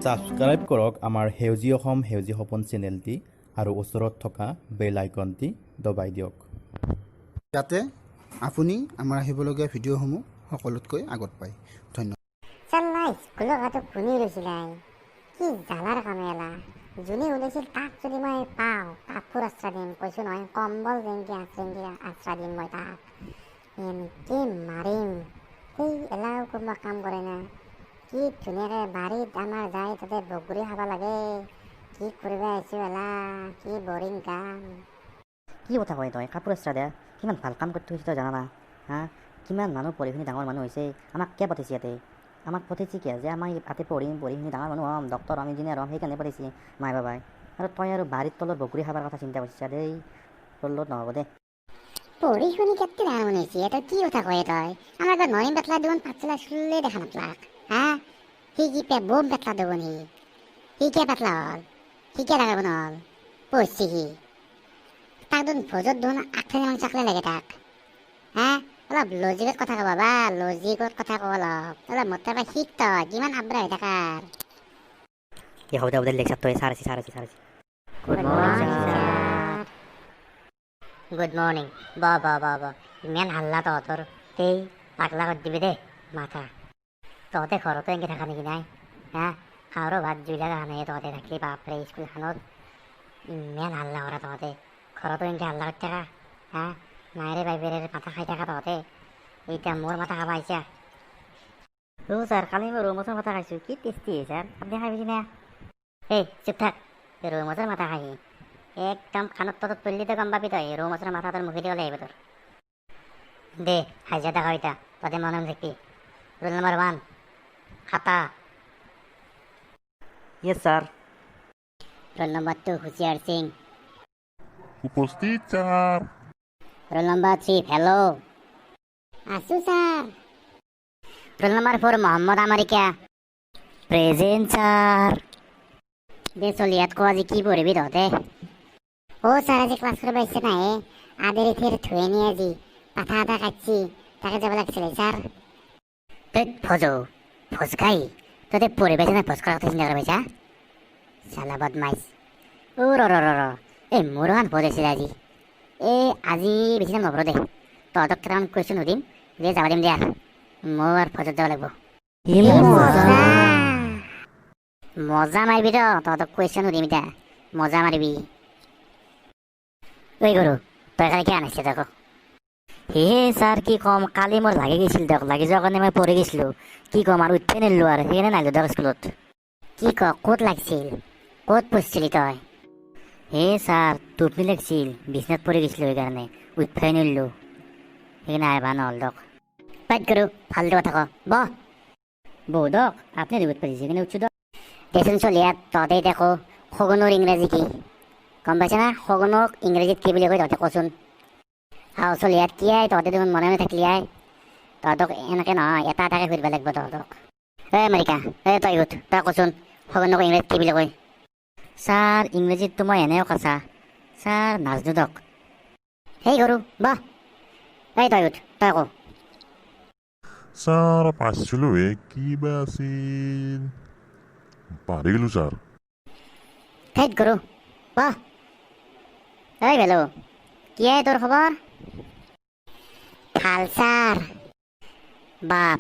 Subscribe কৰক আমাৰ সেউজী অসম সেউজী সপোন চেনেলটি আৰু ওচৰত থকা বেল আইকনটি দবাই দিয়ক যাতে আপুনি আমাৰ আহিবলগীয়া ভিডিঅ'সমূহ সকলোতকৈ আগত পায়। ধন্যবাদ। চাল্লা স্কুলৰ গাটো শুনি লৈছিলাই কি জালাৰ কামেলা যোনে ওলাইছিল তাক যদি মই পাওঁ কাপোৰ আশ্ৰা দিম কৈছোঁ নহয় কম্বল যেনেকৈ আশ্ৰা দিম মই তাক এনেকৈ মাৰিম সেই এলাও কোনোবা কাম কৰে না কি ধুনীয়াকৈ বাৰীত আমাৰ যায় তাতে বগৰী খাব লাগে কি কৰিব আহিছোঁ এলা কি বৰিং কাম কি কথা কয় তই কাপোৰ আশ্ৰা দে কিমান ভাল কাম কৰি থৈছে তই জানা না হা কিমান মানুহ পঢ়ি শুনি ডাঙৰ মানুহ হৈছে আমাক কিয় পঠাইছে ইয়াতে আমাক পঠাইছে কিয় যে আমাৰ ইয়াতে পঢ়ি শুনি ডাঙৰ মানুহ হ'ম ডক্টৰ হ'ম ইঞ্জিনিয়াৰ হ'ম সেইকাৰণে পঠাইছে মাই বাবাই আৰু তই আৰু বাৰীত তলত বগৰী খাবৰ কথা চিন্তা কৰিছা দেই তোৰ লগত নহ'ব দে পঢ়ি শুনি কেতিয়া ডাঙৰ মানুহ হৈছে তই কি কথা কয় তই আমাৰ ঘৰত নৰিম পেটলা দেখোন পাঠশালা স্কুলে দেখা নাপালাক হা সি কি বম পেটলা দেখোন সি কিয় পেটলা হ'ল সি কিয় ডাঙৰ মানুহ হ'ল পঢ়ছে সি তাক দেখোন ভোজত দেখোন আগফালে মাংস চাকলে লাগে তাক হা অলপ লজিকত কথা কবা বা লজিকত কথা কব অলপ মোৰ তাৰপৰা শিক তই কিমান আব্ৰা হৈ থাকাৰ এই হ'ব দে লেকচাৰ তই চাৰ আছে গুড মৰ্নিং বা ইমান হাল্লা তহঁতৰ তেই পাগলা কৰি দিবি দে মাথা তহঁতে ঘৰতো এনেকৈ থাকা নেকি নাই হা খাওঁৰো ভাত জুইলা খানে তহঁতে থাকি বাপৰে স্কুলখনত ইমান হাল্লা কৰা তহঁতে ঘৰতো এনেকৈ হাল্লা কৰি থাকা হা নাইৰে বাইবেৰে মাথা খাই থাকা তহঁতে এতিয়া মোৰ মাথা খাব আহিছা ছাৰ কালি মই ৰৌ মাছৰ মাথা খাইছোঁ কি টেষ্টি ছাৰ আপুনি খাই পাইছে না এই চুপ থাক ৰৌ মাছৰ মাথা খাই একদম খানত তলত পল্লিতে গম পাবি তই ৰৌ মাছৰ মাথা তোৰ মুখেদি ওলাই আহিব তোৰ দে হাজিৰা দেখা এতিয়া তহঁতে মনে থাকিবি ৰোল নম্বৰ 1 খাতা yes sir roll number 2 Hushiyar Singh উপস্থিত স্যাৰ। ৰোল নম্বৰ 3 হেল্ল' আছো sir roll number 4 Mohammad America present sir দে চলি ইয়াত কোৱা আজি কি পঢ়িবি তহঁতে ছাৰ আজি ক্লাছ কৰিব আহিছে নাই আদেৰি ফেৰ থৈ নি আজি পাঠা এটা কাটছি তাকে যাব লাগিছিলে ছাৰ তই ভোজ খাই তহঁতে পঢ়ি পাইছা নাই ভোজ কৰাৰ কথা চিন্তা কৰি পাইছা চালা বদমাইছ ৰ এই মোৰ এখন ভোজ আছিল আজি বেছি টাইম নপঢ়ো দে তহঁতক কেইটামান কুৱেশ্যন সুধিম দে যাব দিম দিয়া মোৰ ভোজত যাব লাগিব মজা মাৰিবি তহঁতক কুৱেশ্যন সুধিম এতিয়া মজা মাৰিবি ঐ গৰু তই কালি কি আনিছে তক হে ছাৰ কি ক'ম কালি মোৰ লাগি গৈছিল দিয়ক লাগি যোৱাৰ কাৰণে মই পঢ়ি গৈছিলোঁ কি ক'ম আৰু উঠিয়ে নিলোঁ আৰু সেইকাৰণে নাহিলোঁ দিয়ক স্কুলত কি ক'ত লাগিছিল ক'ত পঢ়িছিলি তই হে ছাৰ টোপনি লাগিছিল বিচনাত পৰি গৈছিলোঁ সেইকাৰণে উঠিয়ে নিলোঁ সেইকাৰণে আহিবা নহ'ল দিয়ক পাইট গৰু ভালদৰে কথা ক বহ দক আপুনি দুবত পাৰিছে সেইকাৰণে উঠছোঁ দিয়ক দেচোন চলি ইয়াত তহঁতে এতিয়া কওঁ সগুনৰ ইংৰাজী কি গম পাইছে না সগুনক ইংৰাজীত কি বুলি কয় তহঁতে কচোন চলি ইয়াত কি তহঁতে দেখোন মনে থাকিলি তহঁতক এনেকৈ নহয় এটা এটাকৈ ঘূৰিব লাগিব তহঁতক আমেৰিকা তই উঠ তই কচোন সগুনক ইংৰাজীত কি বুলি কয় ছাৰ ইংৰাজীততো মই এনেও কৈছা ছাৰ নাজনো দক সেই গৰু তই উঠ তই কওঁ স্যাৰ পাইছিলো কিবা আছিল পাহৰি গেলো স্যাৰ। ঠেট গৰু ভেলো কি তোৰ খবৰ ভাল ছাৰ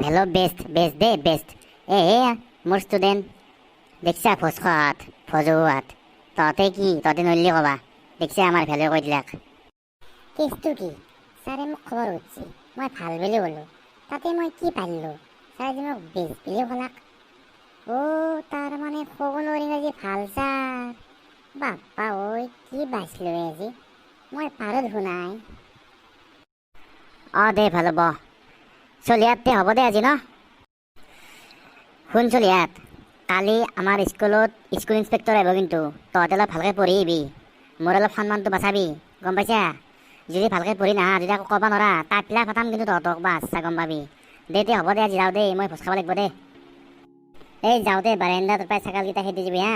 ভেলো বেষ্ট দে বেষ্ট মোৰ ষ্টুডেণ্ট দেখছা ভোজ খোৱাত তহঁতে নল্লি কবা দেখছা আমাৰ ভেলো কৈ দিলাক কেছটো কি ছাৰে মোক খবৰ সুধিছে মই ভাল বুলি ক'লোঁ তাতে মই কি পাৰিলোঁ ছাৰে যে মোক বেষ্ট বুলি ক'লাক তাৰ মানে সগুনৰ ইংৰাজী ভাল ছাৰ বাপ্পা কি বাচিলোঁ আজি মই পাৰো শুনাই দে ভাল হ'ব চলিয়াতে হ'ব দে আজি ন শুন চলিয়াত কালি আমাৰ স্কুল ইনস্পেক্টৰ আহিব কিন্তু তহঁতে অলপ ভালকৈ পঢ়ি আহিবি মোৰ অলপ সন্মানটো বাচাবি গম পাইছা যদি ভালকৈ পঢ়ি নাহা যদি আকৌ ক'ব নোৱাৰা তাতবিলাক পঠাম কিন্তু তহঁতক বাচ্চা গম পাবি দে হ'ব দে আজি যাওঁ দেই মই ভোজ খাব লাগিব দে এই যাওঁতে বাৰেণ্ডাত পাই ছাগালকেইটা খেদি যাবি হা